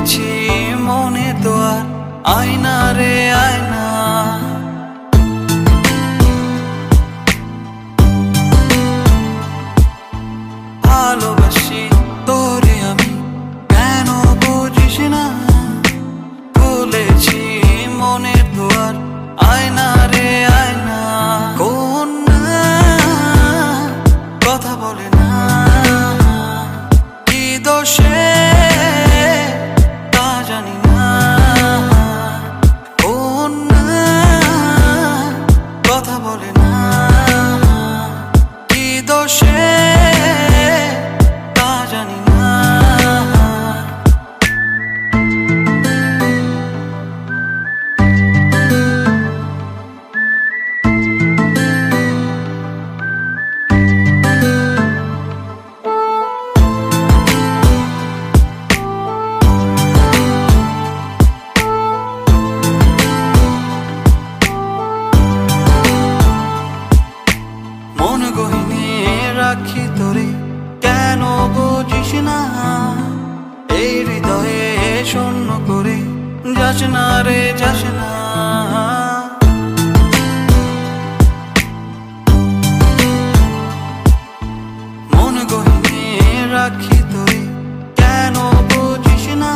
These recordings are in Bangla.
খুলেছি মনে দোয়ার আয়না রে আয়না। ভালোবাসি তোরে আমি কেন বুঝিস না, খুলেছি মনে দোয়ার আয়না রে আয়না। কোন কথা বলে না, কি দোষে তা জানি না। কোন কথা বলে না, কি দোষে তা জানি না। মন গহিনে রাখি তোরে কেন বুঝিস না, এই হৃদয়ে শূন্য করে যাস না রে যাস না। মন গহিনে রাখি তোরে কেন বুঝিস না,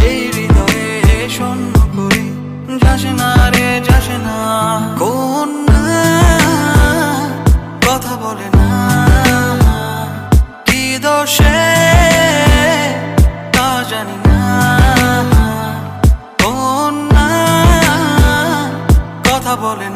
এই হৃদয়ে শূন্য করে যাস না রে যাস না। কোন কথা বলে না, কি দোষে তা জানি না। কোন কথা বলে না।